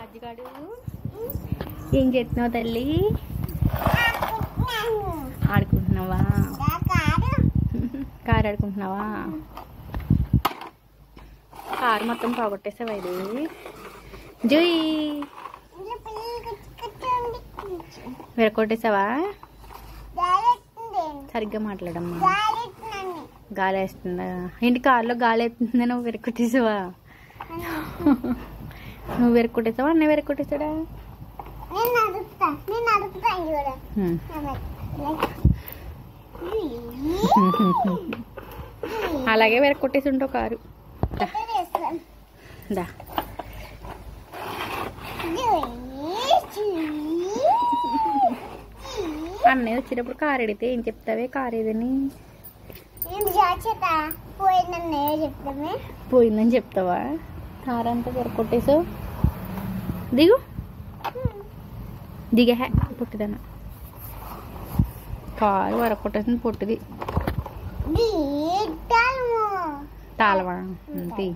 రాజుగాడు ఏం చేస్తున్నావు తల్లి? ఆడుకుంటున్నావా? కారు ఆడుకుంటున్నావా? కారు మొత్తం పోగొట్టేసావా? ఇది జూయి విరకొట్టేసావా? సరిగ్గా మాట్లాడమ్మా. గాలి వేస్తుందా? ఏంటి కారులో గాలి వేస్తుందా? నువ్వు విరకొట్టేసావా? నువ్వు విరకొట్టేసావా? అన్న విరకొట్టేసాడా? అలాగే విరకొట్టేసి ఉంటావు కారు. దా అన్నయ్య వచ్చేటప్పుడు కారు అడిగితే ఏం చెప్తావే? కారు ఏదని పోయిందని చెప్తావా? కారు అంతా విరకొట్టేసావు. దిగు దిగే పుట్టిదన్న కారు వరకొట్టేసింది. పుట్టిది తాళవా అంతే.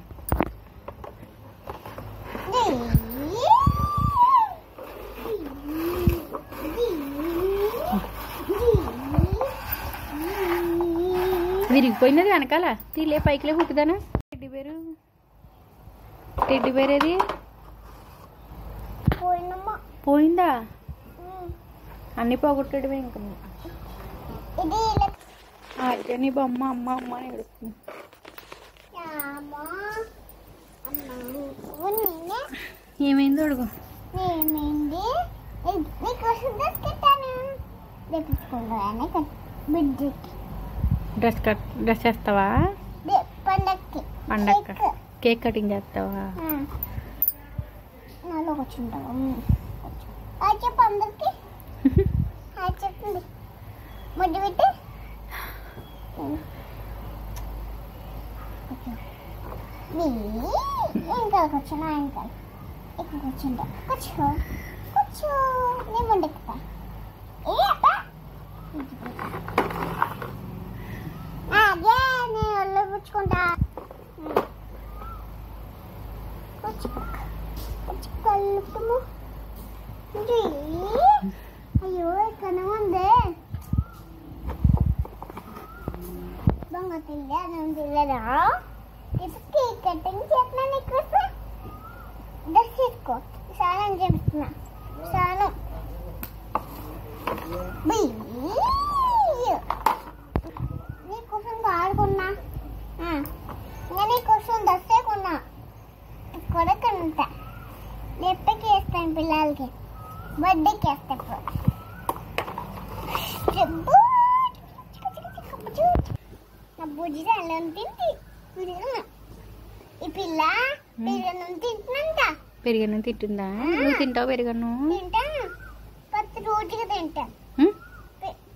విరిగిపోయినది వెనకాల తీలే పైకిలే పుట్టిదానా? టెడ్డి బేర్ ఏది? పోయిందా? అన్ని పోగొట్టాడు ఇంకా. అయితే నీ బొమ్మ అమ్మ అమ్మ అని ఎడుతుంది. ఏమైంది అడుగు. డ్రెస్ చేస్తావా? పండగ కేక్ కటింగ్ చేస్తావా? అయ్యో ఇక్కడ ఉంది దొంగ తెలియదా? కేక్ కటింగ్ చేస్తున్నా. నీకు డ్రెస్ తీసుకో. స్నానం చేస్తున్నా. స్నానం నీకోసం కారు కొన్నా. ఇంకా నీకోసం డ్రెస్సే కొన్నా. కొడకంట ఎప్పటికి వేస్తాను పిల్లలకి. బర్త్డేకి వేస్తా. నా బుజ్జి అల్లం తింది. ఈ పిల్ల పెరుగన్నం తింటున్నంట. పెరుగన్నం తింటుందా? నువ్వు తింటావు పెరుగన్నం? తింటా. ప్రతిరోజుకి తింటా.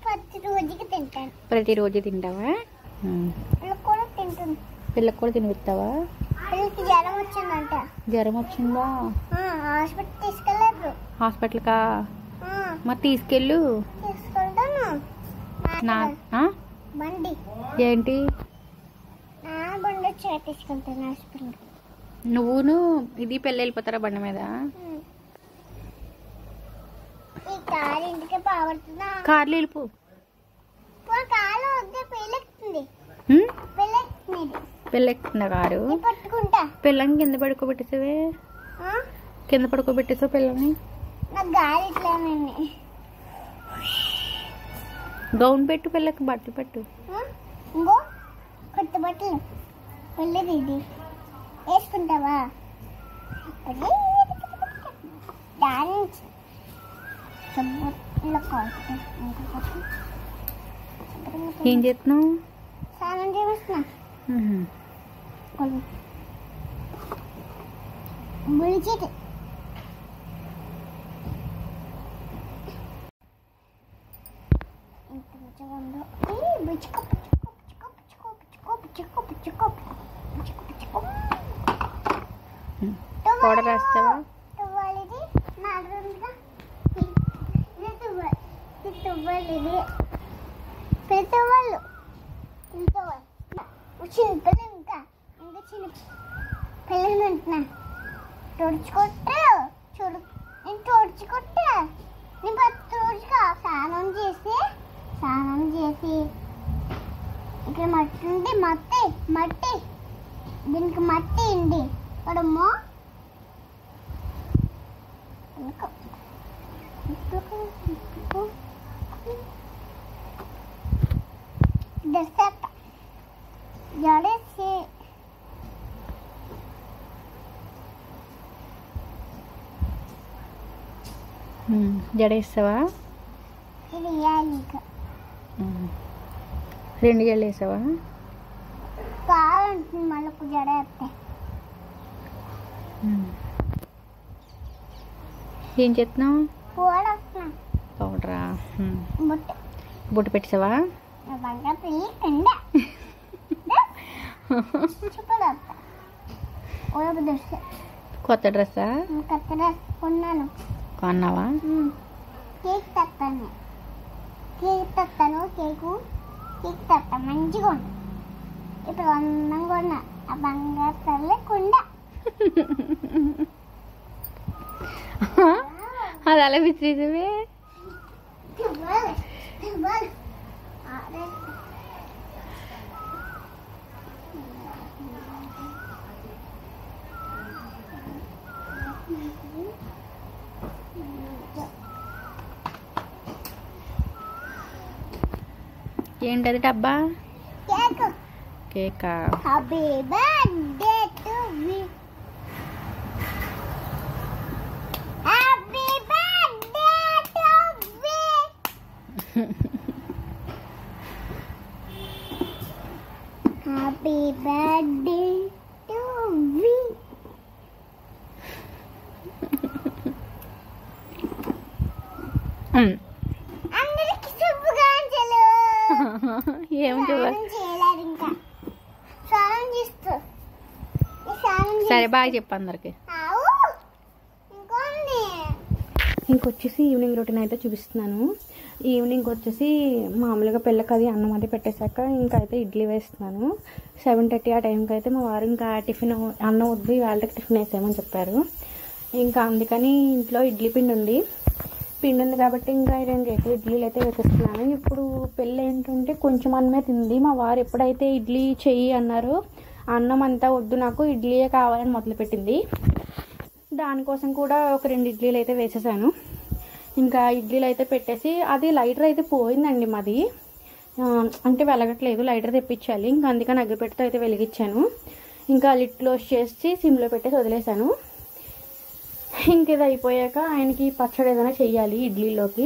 ప్రతిరోజుకి తింటాను. ప్రతిరోజు తింటావా? పిల్లకి కూడా తింటుంది. పిల్లకి కూడా తినిపిస్తావా? పిల్లకి జ్వరం వచ్చిందంట. జ్వరం వచ్చిందా? హాస్పిటల్ తీసుకెళ్ళారు. హాస్పిటల్కా? మరి తీసుకెళ్ళు. తీసుకెళ్తాను. బండి ఏంటి? బండి వచ్చి తీసుకెళ్తాను హాస్పిటల్. నువ్వును ఇది పెళ్ళి వెళ్ళిపోతారా బండి మీద? ఈ కారు ఇంటికి పాడుతుందా? కార్లు వెళ్ళిపో. కారు వద్దే పెళ్ళెక్కుతుంది. పెళ్ళెక్కుతుందా కారు? పట్టుకుంటా. పిల్లని కింద పడుకోబెట్టేసావే. కింద పడుకోబెట్టేసావు పిల్లని. నాకు గాలి ఇట్లానండి. గౌన్ పెట్టు పిల్లకి. బట్టలు పెట్టు. ఇంకో కొత్త బట్టలు వెళ్ళేది ఇది వేసుకుంటావా? ఏం చేస్తున్నావు? స్నానం చేస్తున్నా. ముడిచేటి పౌడర్ వేస్తావా? పెద్దవాళ్ళు చిన్న పిల్లలు ఇంకా చిన్న పిల్లలు ఉంటున్నా తుడుచుకుంటే చూడు మట్టి దీనికి మట్టి ఇండి పడమ్మో జడేసి జడేస్తావా? ఇది వేయాలి ఇంకా 2 జడలు వేసావా? కావాలంటుంది మళ్ళీ జడ వేస్తే. ఏం చేస్తున్నావు? పూలు వస్తున్నా పౌడరా? బుట్ట బొట్టు పెట్టేసావా? బంగారు పిల్లి కండ చూపదా కొత్త డ్రెస్సా? కొత్త డ్రెస్ కొన్నాను. కొన్నావా? కేక్ తెస్తాను కేక్ తెస్తా మంచిగా ఉంది. ఇప్పుడు అందంగా కొన్నా ఆ బంగారు తల్లి కుండ. అది అలా విసిరివే. ఏంటది డబ్బా? కేక్. కేకా? Happy birthday to me. Happy birthday to me. Happy birthday to me. అందరికి శుభాకాంక్షలు. ఏం చూడాలి? స్నానం చేయలేదు ఇంకా. స్నానం చేస్తూ సరే బాగా చెప్పు అందరికి. ఇంకొచ్చేసి ఈవినింగ్ రొటీన్ అయితే చూపిస్తున్నాను. ఈవినింగ్ వచ్చేసి మామూలుగా పిల్లకి అది అన్నం అది పెట్టేశాక ఇంకా అయితే ఇడ్లీ వేస్తున్నాను. 7:30 ఆ టైంకి అయితే మా వారు ఇంకా టిఫిన్ అన్నం వద్దు వాళ్ళకి టిఫిన్ వేసేయమని చెప్పారు. ఇంకా అందుకని ఇంట్లో ఇడ్లీ పిండి ఉంది కాబట్టి ఇంకా 2 ఇడ్లీలు అయితే వేసేస్తున్నాను. ఇప్పుడు పెళ్ళి ఏంటంటే కొంచెం అన్నమే తింది. మా వారు ఎప్పుడైతే ఇడ్లీ చెయ్యి అన్నారో అన్నం అంతా వద్దు నాకు ఇడ్లీయే కావాలని మొదలుపెట్టింది. దానికోసం కూడా ఒక 2 ఇడ్లీలు అయితే వేసేసాను. ఇంకా ఇడ్లీలు అయితే పెట్టేసి అది లైటర్ అయితే పోయిందండి మాది, అంటే వెలగట్లేదు, లైటర్ తెప్పించాలి. ఇంకా అందుకని అగ్గిపెట్టెతో అయితే వెలిగించాను. ఇంకా లిడ్ క్లోజ్ చేసి సిమ్లో పెట్టేసి వదిలేసాను. ఇంక ఇది అయిపోయాక ఆయనకి పచ్చడి ఏదైనా చెయ్యాలి ఇడ్లీలోకి.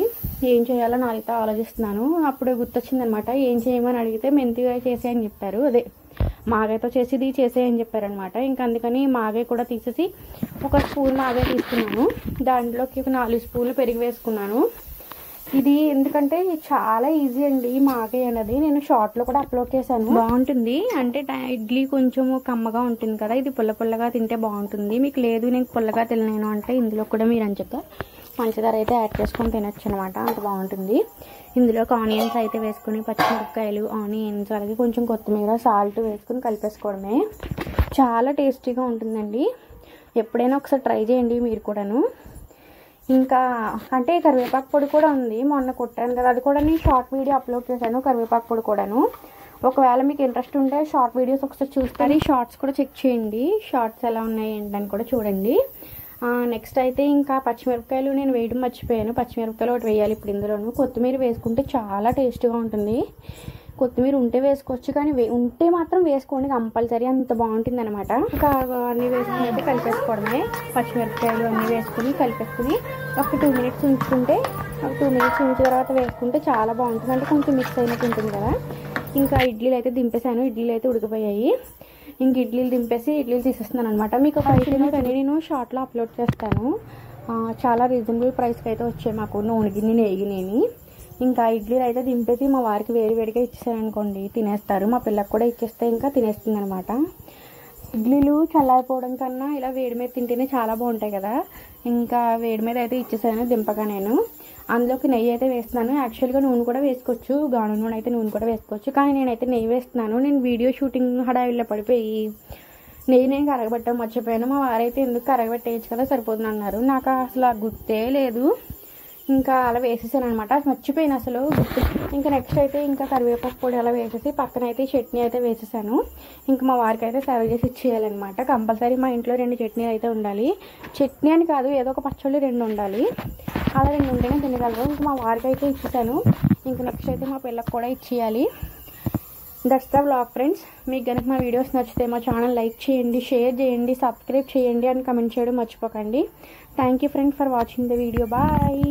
ఏం చేయాలో నాకైతే ఆలోచిస్తున్నాను. అప్పుడు గుర్తొచ్చిందనమాట. ఏం చేయమని అడిగితే మెంతిగా చేసేయని చెప్పారు, అదే మాగాయతో చేసేది చేసేయని చెప్పారనమాట. ఇంకా అందుకని మాగాయ కూడా తీసేసి 1 స్పూన్ మాగాయ తీసుకున్నాను. దాంట్లోకి 4 స్పూన్లు పెరుగు వేసుకున్నాను. ఇది ఎందుకంటే చాలా ఈజీ అండి మాగాయ అనేది. నేను షార్ట్లో కూడా అప్లోడ్ చేశాను. బాగుంటుంది అంటే ఇడ్లీ కొంచెం కమ్మగా ఉంటుంది కదా, ఇది పుల్లగా తింటే బాగుంటుంది. మీకు లేదు నేను పుల్లగా తినలేను అంటే ఇందులో కూడా మీరు అని చెప్పి పంచదార అయితే యాడ్ చేసుకొని తినొచ్చు అనమాట, అంత బాగుంటుంది. ఇందులోకి ఆనియన్స్ అయితే వేసుకుని పచ్చిమిరపకాయలు, ఆనియన్స్, అలాగే కొంచెం కొత్తిమీర, సాల్ట్ వేసుకుని కలిపేసుకోవడమే. చాలా టేస్టీగా ఉంటుందండి. ఎప్పుడైనా ఒకసారి ట్రై చేయండి మీరు కూడాను. ఇంకా అంటే కరివేపాకు పొడి కూడా ఉంది, మొన్న కొట్టాను కదా, అది కూడా నేను షార్ట్ వీడియో అప్లోడ్ చేశాను కరివేపాకు పొడి కూడాను. ఒకవేళ మీకు ఇంట్రెస్ట్ ఉంటే షార్ట్ వీడియోస్ ఒకసారి చూస్తారు, షార్ట్స్ కూడా చెక్ చేయండి, షార్ట్స్ ఎలా ఉన్నాయి ఏంటని కూడా చూడండి. నెక్స్ట్ అయితే ఇంకా పచ్చిమిరపకాయలు నేను వేయడం మర్చిపోయాను. పచ్చిమిరపకాయలు ఒకటి వేయాలి ఇప్పుడు ఇందులోను. కొత్తిమీర వేసుకుంటే చాలా టేస్ట్గా ఉంటుంది. కొత్తిమీర ఉంటే వేసుకోవచ్చు, కానీ ఉంటే మాత్రం వేసుకోండి కంపల్సరీ, అంత బాగుంటుంది అనమాట. ఇంకా అన్నీ వేసుకుని అయితే కలిపేసుకోవడమే. పచ్చిమిరపకాయలు అన్నీ వేసుకుని కలిపేసుకుని ఒక 2 మినిట్స్ ఉంచుకుంటే, ఒక 2 మినిట్స్ ఉంచిన తర్వాత వేసుకుంటే చాలా బాగుంటుంది. అంటే కొంచెం మిక్స్ అయినట్టు ఉంటుంది కదా. ఇంకా ఇడ్లీలు అయితే దింపేశాను, ఇడ్లీలు అయితే ఉడికిపోయాయి. ఇంక ఇడ్లీలు దింపేసి ఇడ్లీలు తీసేస్తున్నాను అనమాట. మీకు ఒక ఐటమ్ కానీ నేను షార్ట్లో అప్లోడ్ చేస్తాను. చాలా రీజనబుల్ ప్రైస్కి అయితే వచ్చాయి మాకు నూనె గిన్నె నెయ్యి. ఇంకా ఇడ్లీలు అయితే దింపేసి మా వారికి వేడిగా ఇచ్చేసాను అనుకోండి, తినేస్తారు. మా పిల్లకి కూడా ఇచ్చేస్తే ఇంకా తినేస్తుంది అనమాట. ఇడ్లీలు చల్లారిపోవడం కన్నా ఇలా వేడి మీద తింటేనే చాలా బాగుంటాయి కదా. ఇంకా వేడి మీద అయితే ఇచ్చేసాను దింపగా. నేను అందులోకి నెయ్యి అయితే వేస్తున్నాను. యాక్చువల్గా నూనె కూడా వేసుకోవచ్చు, గాను నూనె అయితే నూనె కూడా వేసుకోవచ్చు, కానీ నేనైతే నెయ్యి వేస్తున్నాను. నేను వీడియో షూటింగ్ హడావిడిలో పడిపోయి నెయ్యి నేను కరగబెట్టడం మర్చిపోయాను. మా వారైతే ఎందుకు కరగబెట్టేయచ్చు కదా సరిపోతుంది అన్నారు. నాకు అసలు గుర్తే లేదు. ఇంకా అలా వేసేసాను అనమాట. మర్చిపోయాను అసలు గుర్తు. ఇంకా నెక్స్ట్ అయితే ఇంకా కరివేపాకు పొడి అలా వేసేసి పక్కన అయితే చట్నీ అయితే వేసేసాను. ఇంకా మా వారికి అయితే సర్వ్ చేసి ఇచ్చేయాలన్నమాట. కంపల్సరీ మా ఇంట్లో 2 చట్నీలు అయితే ఉండాలి. చట్నీ అని కాదు, ఏదో ఒక పచ్చళ్ళు 2 ఉండాలి. అలా 2 ఉంటేనే తినగలరు. ఇంకా మా వారికి అయితే ఇచ్చేసాను. ఇంకా నెక్స్ట్ అయితే మా పిల్లలకు కూడా ఇచ్చేయాలి. That's the vlog friends. మీకు కనుక మా వీడియోస్ నచ్చితే మా ఛానల్ లైక్ చేయండి, షేర్ చేయండి, సబ్స్క్రైబ్ చేయండి అండ్ కమెంట్ చేయడం మర్చిపోకండి. Thank you friends for watching the video. Bye.